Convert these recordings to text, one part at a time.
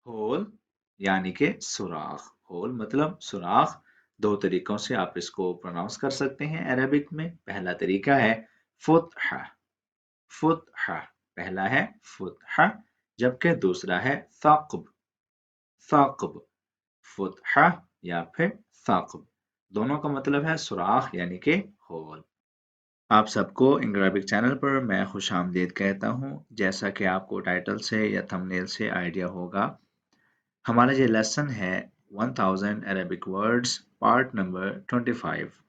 Whole यानी कि सुराख। होल मतलब सुराख। दो तरीकों से आप इसको प्रोनाउंस कर सकते हैं अरबिक में। पहला तरीका है फुतहा। फुतहा पहला है फुतहा, जबकि दूसरा है साक़ब। साक़ब फुतहा या फिर साक़ब, दोनों का मतलब है सुराख यानी कि होल। आप सबको इंग्लिश चैनल पर मैं खुश आमदीद कहता हूँ। जैसा कि आपको टाइटल से या थंबनेल से आइडिया होगा, हमारा ये लेसन है 1000 Arabic words part number 25।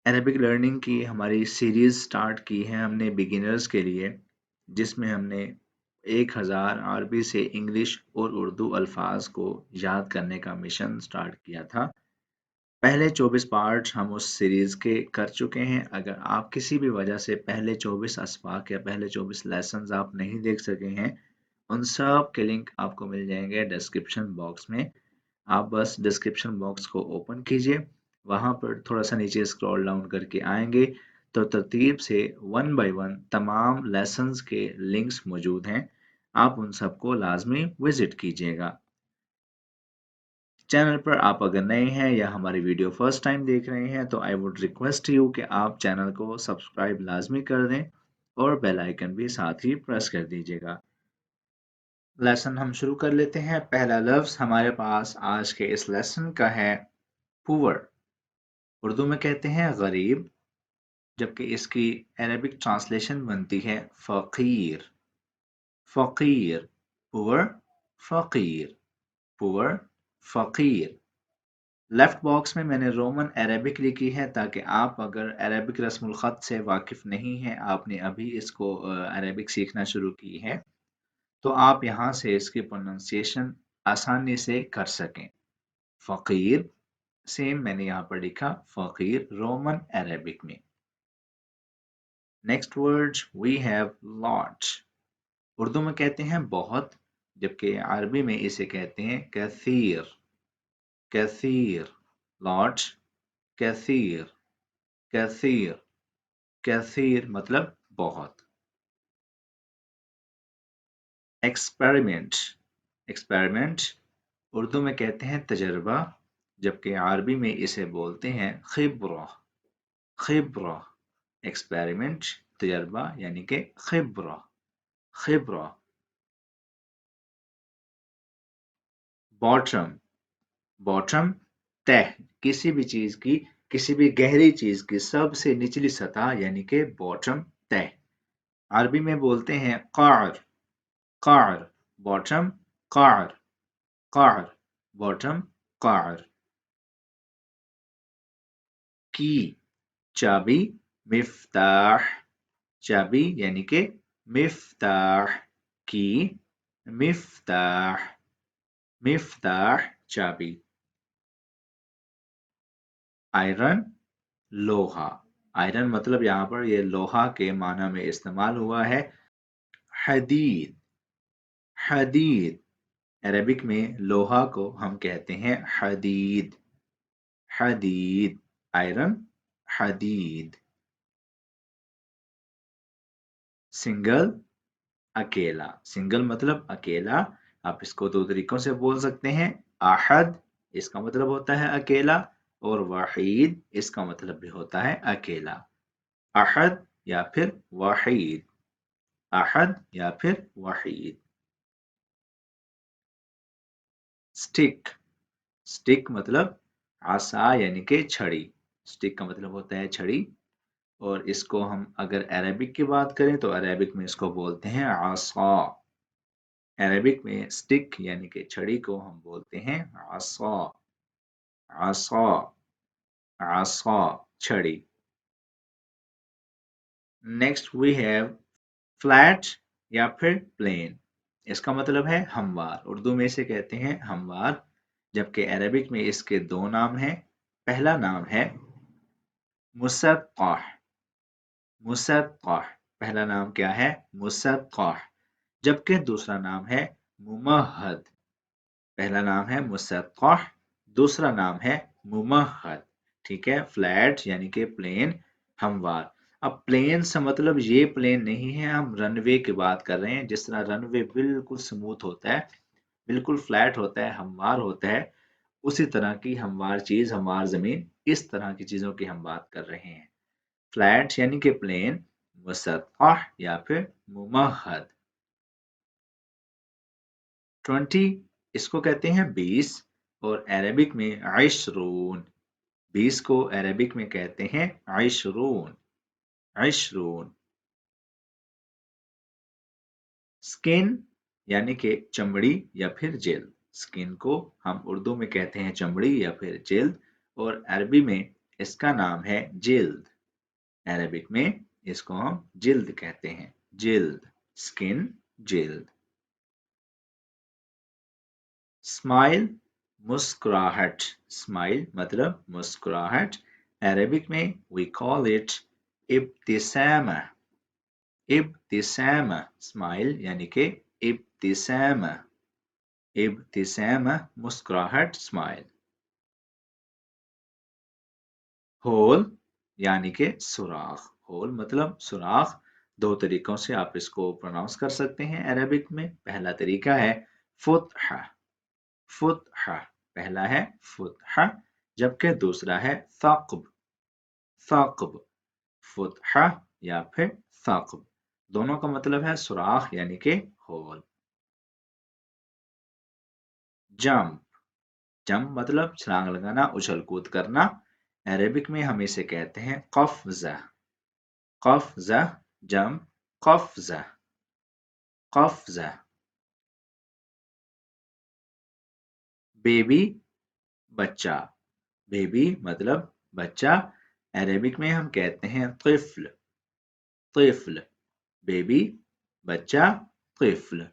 Arabic learning की हमारी सीरीज़ स्टार्ट की है हमने बिगिनर्स के लिए, जिसमें हमने 1000 अरबी से इंग्लिश और उर्दू अल्फाज को याद करने का मिशन स्टार्ट किया था। पहले 24 पार्ट्स हम उस सीरीज़ के कर चुके हैं। अगर आप किसी भी वजह से पहले 24 अस्पाक या पहले 24 लेसन्स आप नहीं देख सके हैं, उन सब के लिंक आपको मिल जाएंगे डिस्क्रिप्शन बॉक्स में। आप बस डिस्क्रिप्शन बॉक्स को ओपन कीजिए, वहाँ पर थोड़ा सा नीचे स्क्रॉल डाउन करके आएंगे तो तरतीब से 1 बाय 1 तमाम लेसन्स के लिंक्स मौजूद हैं। आप उन सबको लाजमी विजिट कीजिएगा। चैनल पर आप अगर नए हैं या हमारी वीडियो फर्स्ट टाइम देख रहे हैं तो आई वुड रिक्वेस्ट यू कि आप चैनल को सब्सक्राइब लाजमी कर दें और बेल आइकन भी साथ ही प्रेस कर दीजिएगा। लेसन हम शुरू कर लेते हैं। पहला लफ्ज हमारे पास आज के इस लेसन का है पुअर। उर्दू में कहते हैं गरीब, जबकि इसकी अरबिक ट्रांसलेशन बनती है फ़कीर। फ़कीर पुअर, फ़कीर पुअर, फ़कीर। लेफ्ट बॉक्स में मैंने रोमन अरेबिक लिखी है ताकि आप अगर अरेबिक रस्मुल ख़त से वाकिफ़ नहीं हैं, आपने अभी इसको अरेबिक सीखना शुरू की है, तो आप यहाँ से इसकी प्रोनाउंसिएशन आसानी से कर सकें। फ़कीर सेम मैंने यहाँ पर लिखा फ़कीर रोमन अरेबिक में। Next word we have lot. Urdu में कहते हैं बहुत, जबकि अरबी में इसे कहते हैं कसीर। कसीर लॉट, कसीर, कसीर, कसीर मतलब बहुत। एक्सपेरिमेंट। एक्सपेरिमेंट उर्दू में कहते हैं तजर्बा, जबकि अरबी में इसे बोलते हैं खिब्रा। खिब्रा एक्सपेरिमेंट तजर्बा यानी कि खिब्रा। खिब्रा। बॉटम। बॉटम तह किसी भी चीज की, किसी भी गहरी चीज की सबसे निचली सतह यानी कि बॉटम तह। अरबी में बोलते हैं क़अर। क़अर बॉटम, क़अर, क़अर बॉटम, क़अर। की चाबी, मिफ्ताह। चाबी यानी कि मिफ्ताह। की मिफ्ताह, मिफ्ताह चाबी। आयरन लोहा। आयरन मतलब यहाँ पर ये लोहा के माना में इस्तेमाल हुआ है। हदीद। हदीद अरबिक में लोहा को हम कहते हैं हदीद। हदीद आयरन, हदीद। सिंगल अकेला। सिंगल मतलब अकेला। आप इसको दो तरीकों से बोल सकते हैं। अहद इसका मतलब होता है अकेला, और वहीद इसका मतलब भी होता है अकेला। अहद या फिर वहीद। अहद या फिर वहीद। स्टिक। स्टिक मतलब आसा यानी कि छड़ी। स्टिक का मतलब होता है छड़ी, और इसको हम अगर अरबिक की बात करें तो अरबिक में इसको बोलते हैं आसा। अरबिक में स्टिक यानी कि छड़ी को हम बोलते हैं आसा। आसा, आसा छड़ी। नेक्स्ट वी हैव फ्लैट या फिर प्लेन। इसका मतलब है हमवार। उर्दू में इसे कहते हैं हमवार, जबकि अरबिक में इसके दो नाम हैं। पहला नाम है मुसत्तह। मुसत्तह पहला नाम क्या है? मुसत्तह। जबकि दूसरा नाम है मुमहद। पहला नाम है मुसत्तह, दूसरा नाम है मुमहद। ठीक है, फ्लैट यानी कि प्लेन, हमवार। अब प्लेन से मतलब ये प्लेन नहीं है, हम रनवे की बात कर रहे हैं। जिस तरह रनवे बिल्कुल स्मूथ होता है, بالکل فلیٹ ہوتا ہے، ہموار ہوتا ہے، اسی طرح کی ہموار چیز، ہموار زمین، اس طرح کی چیزوں کی ہم بات کر رہے ہیں۔ فلیٹ یعنی کہ پلین، مسطح یا پھر ممہد۔ 20 اس کو کہتے ہیں 20 اور عربک میں عشرون۔ 20 کو عربک میں کہتے ہیں عشرون، عشرون۔ سکن یعنی کہ چمڑی یا پھر جلد۔ سکن کو ہم اردو میں کہتے ہیں چمڑی یا پھر جلد، اور عربی میں اس کا نام ہے جلد۔ عربک میں اس کو ہم جلد کہتے ہیں، جلد، سکن، جلد۔ اسمائل، مسکراہٹ۔ اسمائل مطلب مسکراہٹ، عربک میں we call it ابتسامہ، ابتسامہ۔ اسمائل یعنی کہ ابتسامہ، ابتسامہ مسکراہٹ، اسمائل۔ ہول یعنی کہ سوراخ، ہول مطلب سوراخ۔ دو طریقوں سے آپ اس کو پروناؤنس کر سکتے ہیں عربک میں۔ پہلا طریقہ ہے فتحہ، فتحہ، پہلا ہے فتحہ، جبکہ دوسرا ہے ثقب، ثقب۔ فتحہ یا پھر ثقب، دونوں کا مطلب ہے سوراخ یعنی کہ ہول۔ جمپ، جمپ مطلب چھلانگ لگانا، اچھل کود کرنا، عربک میں ہم اسے کہتے ہیں قفزہ، قفزہ، جمپ، قفزہ، قفزہ۔ بیبی، بچہ، بیبی مطلب بچہ، عربک میں ہم کہتے ہیں طفل، طفل، بیبی، بچہ، طفل،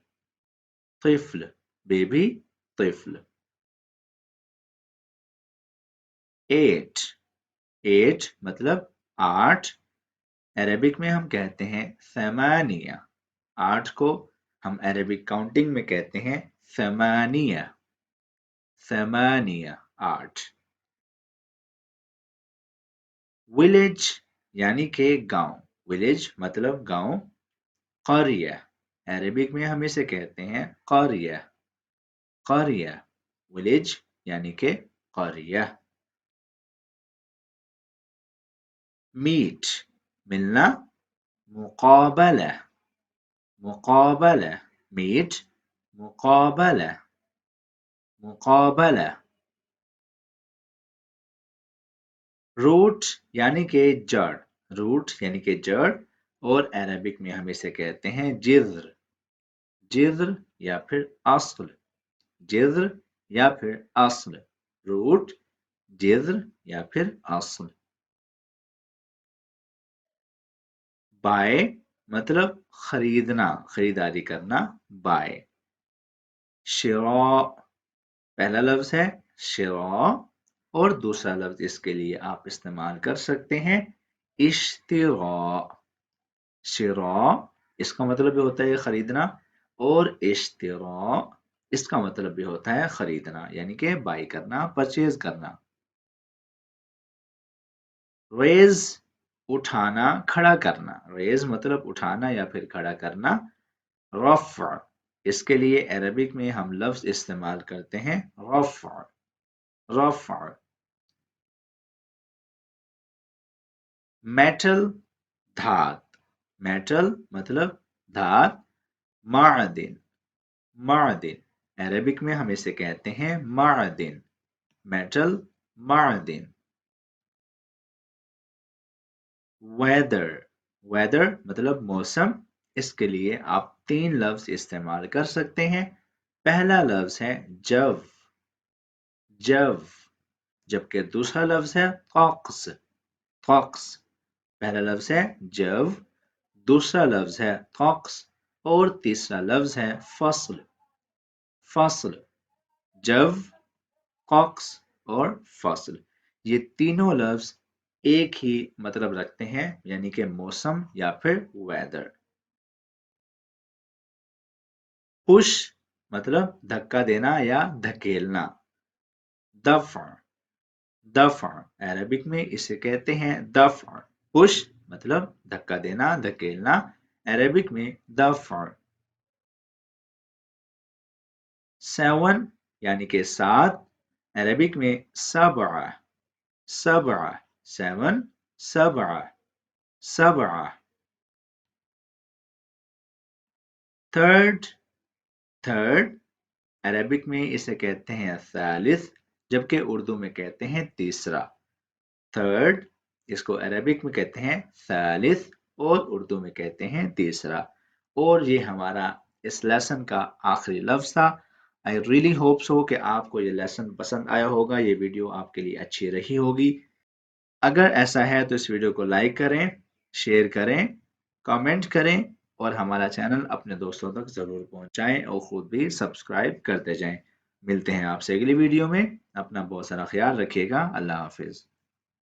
طفل، بیبی، طفل۔ 8، 8 مطلب 8، عربک میں ہم کہتے ہیں ثمانیہ، 8 کو ہم عربک کاؤنٹنگ میں کہتے ہیں ثمانیہ، ثمانیہ، 8۔ ولیج یعنی کہ گاؤں، ولیج مطلب گاؤں، قریہ، عربک میں ہم اسے کہتے ہیں قریہ، قریہ، ولیج یعنی کہ قریہ۔ میٹ، ملنا، مقابلہ، مقابلہ، میٹ، مقابلہ، مقابلہ۔ روٹ یعنی کہ جڑ، روٹ یعنی کہ جڑ، اور عربک میں ہم اسے کہتے ہیں جذر، جذر یا پھر اصل، جذر یا پھر اصل، روٹ، جذر یا پھر اصل۔ بائے مطلب خریدنا، خریداری کرنا، بائے۔ شراء، پہلا لفظ ہے شراء، اور دوسرا لفظ اس کے لیے آپ استعمال کر سکتے ہیں اشتراء۔ شراء اس کا مطلب بھی ہوتا ہے خریدنا، اور اشتراء اس کا مطلب بھی ہوتا ہے خریدنا، یعنی کہ بائی کرنا، پرچیز کرنا۔ ریز، اٹھانا، کھڑا کرنا، ریز مطلب اٹھانا یا پھر کھڑا کرنا۔ رفع، اس کے لیے عربک میں ہم لفظ استعمال کرتے ہیں رفع، رفع۔ میٹل، دھات، میٹل مطلب دھات، معدن، معدن، عربک میں ہم اسے کہتے ہیں معدن، میٹل، معدن۔ ویدر، ویدر مطلب موسم، اس کے لیے آپ 3 لفظ استعمال کر سکتے ہیں۔ پہلا لفظ ہے جو، جو، جبکہ دوسرا لفظ ہے طقس، طقس۔ پہلا لفظ ہے جو، دوسرا لفظ ہے طقس، اور تیسرا لفظ ہے فصل، فصل۔ جو، طقس اور فصل، یہ تینوں لفظ ایک ہی مطلب رکھتے ہیں، یعنی کہ موسم یا پھر ویدر۔ پش مطلب دھکا دینا یا دھکیلنا، دفع، دفع، عربک میں اسے کہتے ہیں دفع۔ پش مطلب دھکا دینا، دھکیلنا، عربک میں دفع۔ 7 यानी कि 7 अरबिक में सबआ, सबआ, 7 सबआ, सबआ। थर्ड, थर्ड अरबिक में इसे कहते हैं सालिस, जबकि उर्दू में कहते हैं तीसरा। थर्ड इसको अरबिक में कहते हैं सालिस और उर्दू में कहते हैं तीसरा। और ये हमारा इस लेसन का आखिरी लफ्ज था। आई रियली होप सो कि आपको ये लेसन पसंद आया होगा, ये वीडियो आपके लिए अच्छी रही होगी। अगर ऐसा है तो इस वीडियो को लाइक करें, शेयर करें, कमेंट करें और हमारा चैनल अपने दोस्तों तक ज़रूर पहुंचाएं और ख़ुद भी सब्सक्राइब करते जाएं। मिलते हैं आपसे अगली वीडियो में। अपना बहुत सारा ख्याल रखिएगा। अल्लाह हाफिज़।